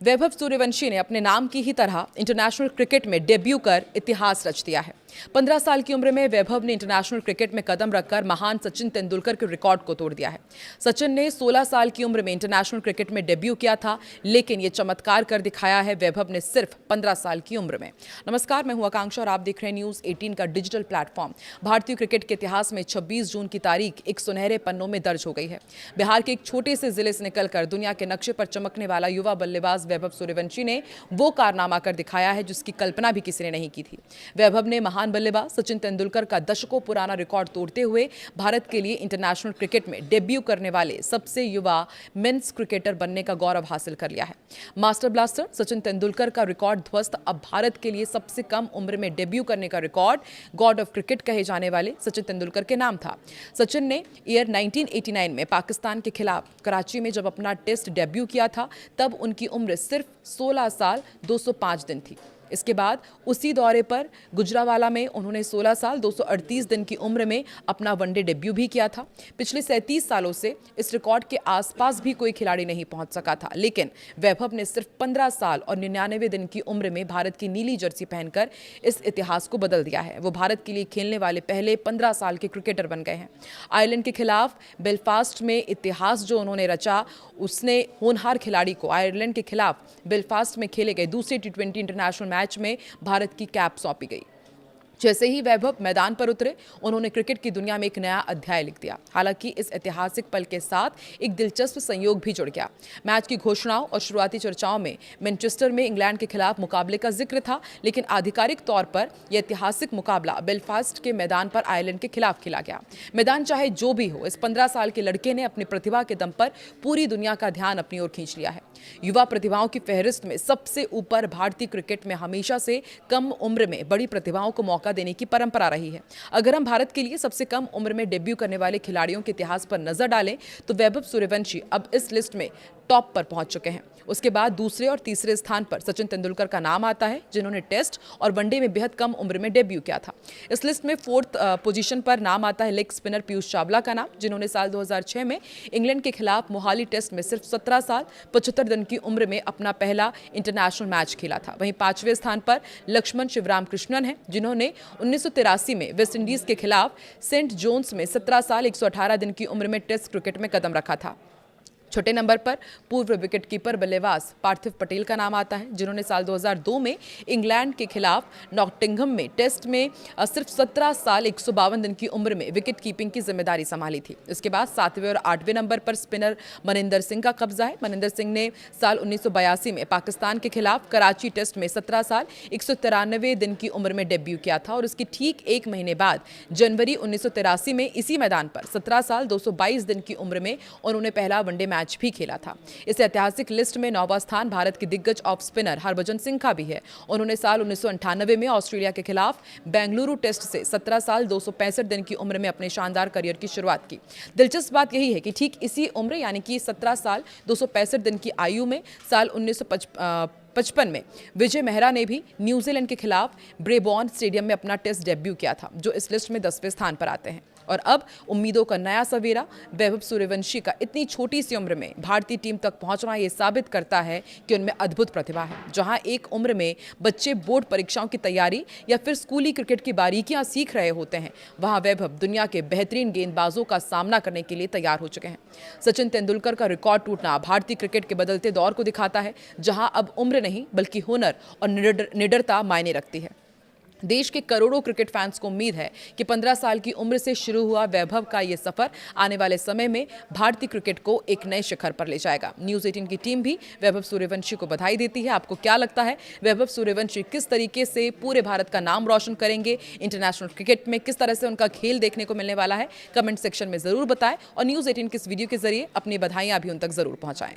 वैभव सूर्यवंशी ने अपने नाम की ही तरह इंटरनेशनल क्रिकेट में डेब्यू कर इतिहास रच दिया है। 15 साल की उम्र में वैभव ने इंटरनेशनल क्रिकेट में कदम रखकर महान सचिन तेंदुलकर के रिकॉर्ड को तोड़ दिया है। सचिन ने 16 साल की उम्र में इंटरनेशनल क्रिकेट में डेब्यू किया था, लेकिन ये चमत्कार कर दिखाया है वैभव ने सिर्फ 15 साल की उम्र में। नमस्कार, मैं हूं आकांक्षा और आप देख रहे हैं न्यूज 18 का डिजिटल प्लेटफॉर्म। भारतीय क्रिकेट के इतिहास में 26 जून की तारीख एक सुनहरे पन्नों में दर्ज हो गई है। बिहार के एक छोटे से जिले से निकलकर दुनिया के नक्शे पर चमकने वाला युवा बल्लेबाज वैभव सूर्यवंशी ने वो कारनामा कर दिखाया है जिसकी कल्पना भी किसी ने नहीं की थी। वैभव ने महान बल्लेबाज सचिन तेंदुलकर का दशकों पुराना रिकॉर्ड तोड़ते हुए भारत के लिए इंटरनेशनल क्रिकेट में डेब्यू करने वाले सबसे युवा मेंस क्रिकेटर बनने का गौरव हासिल कर लिया है। मास्टर ब्लास्टर सचिन तेंदुलकर का रिकॉर्ड ध्वस्त। अब भारत के लिए सबसे कम उम्र में डेब्यू करने का रिकॉर्ड गॉड ऑफ क्रिकेट कहे जाने वाले सचिन तेंदुलकर के नाम था। सचिन ने ईयर 1989 में पाकिस्तान के खिलाफ कराची में जब अपना टेस्ट डेब्यू किया था, तब उनकी उम्र सिर्फ 16 साल 205 दिन थी। इसके बाद उसी दौरे पर गुजरावाला में उन्होंने 16 साल 238 दिन की उम्र में अपना वनडे डेब्यू भी किया था। पिछले 37 सालों से इस रिकॉर्ड के आसपास भी कोई खिलाड़ी नहीं पहुंच सका था, लेकिन वैभव ने सिर्फ 15 साल और 99 दिन की उम्र में भारत की नीली जर्सी पहनकर इस इतिहास को बदल दिया है। वो भारत के लिए खेलने वाले पहले 15 साल के क्रिकेटर बन गए हैं। आयरलैंड के खिलाफ बेलफास्ट में इतिहास जो उन्होंने रचा, उसने होनहार खिलाड़ी को आयरलैंड के खिलाफ बेलफास्ट में खेले गए दूसरे T20 इंटरनेशनल मैच में भारत की कैप सौंपी गई। जैसे ही वैभव मैदान पर उतरे, उन्होंने क्रिकेट की दुनिया में एक नया अध्याय लिख दिया। हालांकि इस ऐतिहासिक पल के साथ एक दिलचस्प संयोग भी जुड़ गया। मैच की घोषणाओं और शुरुआती चर्चाओं में मैनचेस्टर में इंग्लैंड के खिलाफ मुकाबले का जिक्र था, लेकिन आधिकारिक तौर पर यह ऐतिहासिक मुकाबला बेलफास्ट के मैदान पर आयरलैंड के खिलाफ खेला गया। मैदान चाहे जो भी हो, इस 15 साल के लड़के ने अपनी प्रतिभा के दम पर पूरी दुनिया का ध्यान अपनी ओर खींच लिया है। युवा प्रतिभाओं की फहरिस्त में सबसे ऊपर भारतीय क्रिकेट में हमेशा से कम उम्र में बड़ी प्रतिभाओं को मौका देने की परंपरा रही है। अगर हम भारत के लिए सबसे कम उम्र में डेब्यू करने वाले खिलाड़ियों के इतिहास पर नजर डालें, तो वैभव सूर्यवंशी अब इस लिस्ट में टॉप पर पहुंच चुके हैं। उसके बाद दूसरे और तीसरे स्थान पर सचिन तेंदुलकर का नाम आता है, जिन्होंने टेस्ट और वनडे में बेहद कम उम्र में डेब्यू किया था। इस लिस्ट में 4th पोजीशन पर नाम आता है लेग स्पिनर पीयूष चावला का नाम, जिन्होंने साल 2006 में इंग्लैंड के खिलाफ मोहाली टेस्ट में सिर्फ 17 साल 75 दिन की उम्र में अपना पहला इंटरनेशनल मैच खेला था। वहीं 5वें स्थान पर लक्ष्मण शिवराम कृष्णन है, जिन्होंने 1983 में वेस्ट इंडीज के खिलाफ सेंट जोन्स में 17 साल 118 दिन की उम्र में टेस्ट क्रिकेट में कदम रखा था। छोटे नंबर पर पूर्व विकेटकीपर बल्लेबाज पार्थिव पटेल का नाम आता है, जिन्होंने साल 2002 में इंग्लैंड के खिलाफ नॉटिंघम में टेस्ट में सिर्फ 17 साल 152 दिन की उम्र में विकेट कीपिंग की जिम्मेदारी संभाली थी। इसके बाद 7वें और 8वें नंबर पर स्पिनर मनिंदर सिंह का कब्जा है। मनिंदर सिंह ने साल 1982 में पाकिस्तान के खिलाफ कराची टेस्ट में 17 साल 193 दिन की उम्र में डेब्यू किया था और उसकी ठीक एक महीने बाद जनवरी 1983 में इसी मैदान पर 17 साल 222 दिन की उम्र में उन्होंने पहला वनडे मैच भी खेला था। इस ऐतिहासिक लिस्ट में 9वां स्थान भारत के दिग्गज ऑफ स्पिनर हरभजन सिंह का भी है। उन्होंने साल 1998 में ऑस्ट्रेलिया के खिलाफ बेंगलुरु टेस्ट से 17 साल 265 दिन की उम्र में अपने शानदार करियर की शुरुआत की। दिलचस्प बात यही है कि ठीक इसी उम्र यानी कि 17 साल 265 दिन की आयु में साल 1955 में विजय मेहरा ने भी न्यूजीलैंड के खिलाफ ब्रेबॉर्न स्टेडियम में अपना टेस्ट डेब्यू किया था, जो इस लिस्ट में 10वें स्थान पर आते हैं। और अब उम्मीदों का नया सवेरा वैभव सूर्यवंशी का इतनी छोटी सी उम्र में भारतीय टीम तक पहुंचना ये साबित करता है कि उनमें अद्भुत प्रतिभा है। जहां एक उम्र में बच्चे बोर्ड परीक्षाओं की तैयारी या फिर स्कूली क्रिकेट की बारीकियां सीख रहे होते हैं, वहां वैभव दुनिया के बेहतरीन गेंदबाजों का सामना करने के लिए तैयार हो चुके हैं। सचिन तेंदुलकर का रिकॉर्ड टूटना भारतीय क्रिकेट के बदलते दौर को दिखाता है, जहां अब उम्र नहीं बल्कि हुनर और निडरता मायने रखती है। देश के करोड़ों क्रिकेट फैंस को उम्मीद है कि 15 साल की उम्र से शुरू हुआ वैभव का ये सफर आने वाले समय में भारतीय क्रिकेट को एक नए शिखर पर ले जाएगा। न्यूज 18 की टीम भी वैभव सूर्यवंशी को बधाई देती है। आपको क्या लगता है, वैभव सूर्यवंशी किस तरीके से पूरे भारत का नाम रोशन करेंगे? इंटरनेशनल क्रिकेट में किस तरह से उनका खेल देखने को मिलने वाला है? कमेंट सेक्शन में जरूर बताएं और न्यूज 18 की इस वीडियो के जरिए अपनी बधाइयां भी उन तक जरूर पहुंचाएं।